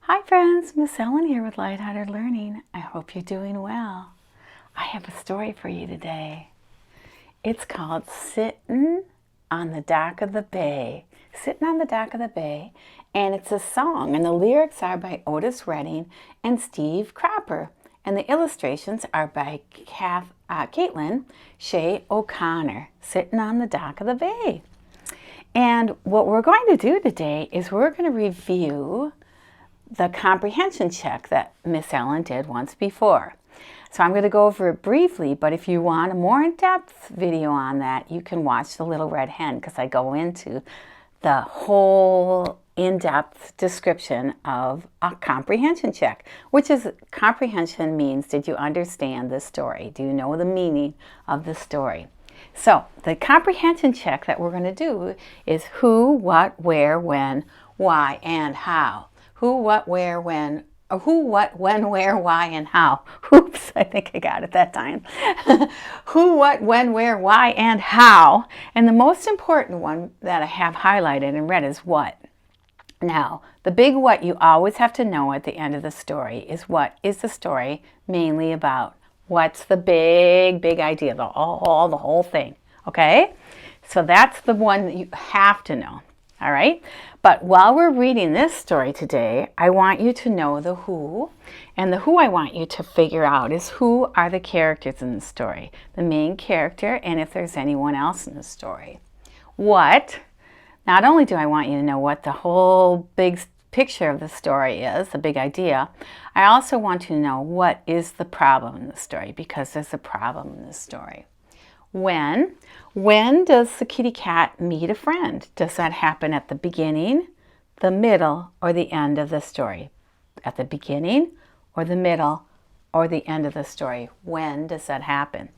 Hi friends, Miss Ellen here with Lighthearted Learning. I hope you're doing well. I have a story for you today. It's called Sittin' on the Dock of the Bay. Sittin' on the Dock of the Bay, and it's a song, and the lyrics are by Otis and Steve Cropper, and the illustrations are by Caitlin Shea O'Connor. Sittin' on the Dock of the Bay. And what we're going to do today is we're going to review the comprehension check that Miss Ellen did once before. So I'm going to go over it briefly, but if you want a more in-depth video on that, you can watch The Little Red Hen, because I go into the whole in-depth description of a comprehension check, which is, comprehension means, did you understand the story? Do you know the meaning of the story? So the comprehension check that we're going to do is who, what, where, when, why, and how. Who, what, where, when, or who, what, when, where, why, and how. Oops, I think I got it that time. Who, what, when, where, why, and how. And the most important one that I have highlighted and read is what. Now, the big what you always have to know at the end of the story is what is the story mainly about. What's the big idea, the whole thing, okay? So that's the one that you have to know, all right? But while we're reading this story today, I want you to know the who, and the who I want you to figure out is who are the characters in the story, the main character, and if there's anyone else in the story. What, not only do I want you to know what the whole big picture of the story is, the big idea, I also want you to know what is the problem in the story, because there's a problem in the story. When does the kitty cat meet a friend? Does that happen at the beginning, the middle, or the end of the story? At the beginning, or the middle, or the end of the story? When does that happen?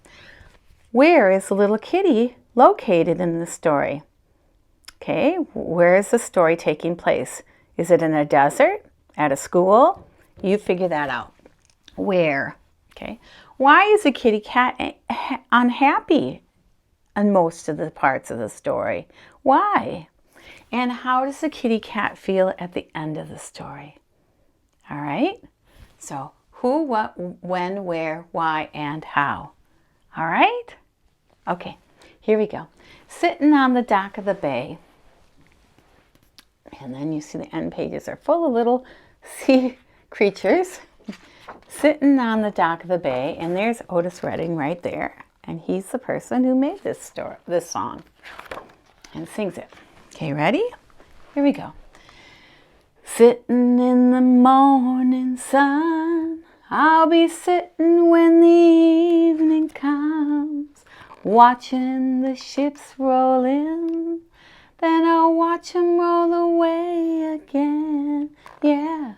Where is the little kitty located in the story? Okay, where is the story taking place? Is it in a desert? At a school? You figure that out. Where? Okay. Why is the kitty cat unhappy in most of the parts of the story? Why? And how does the kitty cat feel at the end of the story? All right? So who, what, when, where, why, and how. All right? Okay, here we go. Sitting on the dock of the bay. And then you see the end pages are full of little sea creatures sitting on the dock of the bay, and there's Otis Redding right there, and he's the person who made this song and sings it. Okay, ready? Here we go. Sitting in the morning sun, I'll be sitting when the evening comes, watching the ships roll in, then I'll watch 'em roll away again. Yeah.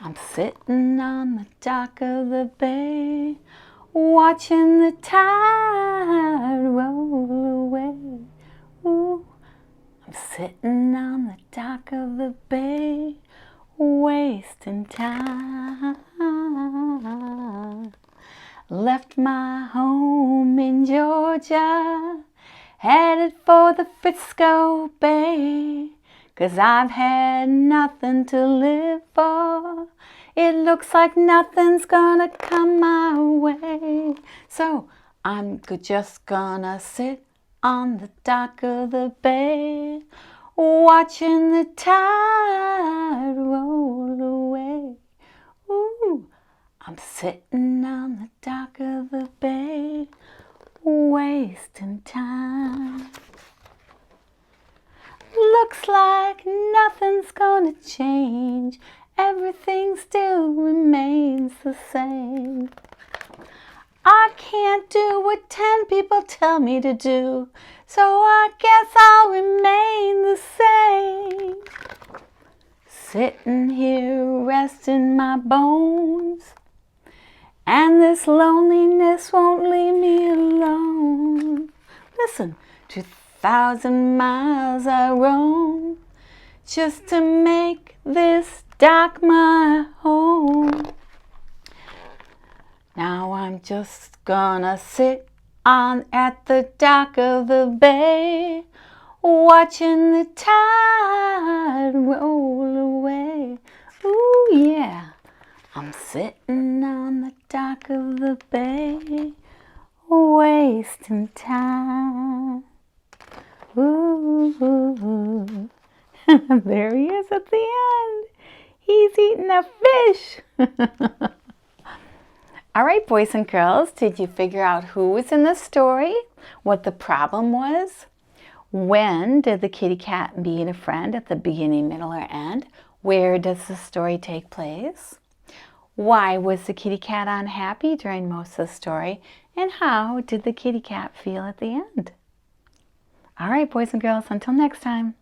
I'm sitting on the dock of the bay, watching the tide roll away. Ooh, I'm sitting on the dock of the bay, wasting time. Left my home in Georgia, headed for the Frisco Bay, 'cause I've had nothing to live for. It looks like nothing's gonna come my way. So I'm just gonna sit on the dock of the bay, watching the tide roll away. Ooh, I'm sitting on the dock of the bay, wasting time. Looks like nothing's gonna change. Everything still remains the same. I can't do what 10 people tell me to do, so I guess I'll remain the same. Sitting here resting my bones, and this loneliness won't leave me alone. Listen, 2,000 miles I roam, just to make this dock my home. Now I'm just gonna sit on at the dock of the bay, watching the tide roll away. Ooh, Sitting on the dock of the bay, wasting time. Ooh, ooh, ooh. There he is at the end. He's eating a fish. All right, boys and girls, did you figure out who was in the story? What the problem was? When did the kitty cat meet a friend, at the beginning, middle, or end? Where does the story take place? Why was the kitty cat unhappy during most of the story? And how did the kitty cat feel at the end? All right, boys and girls, until next time.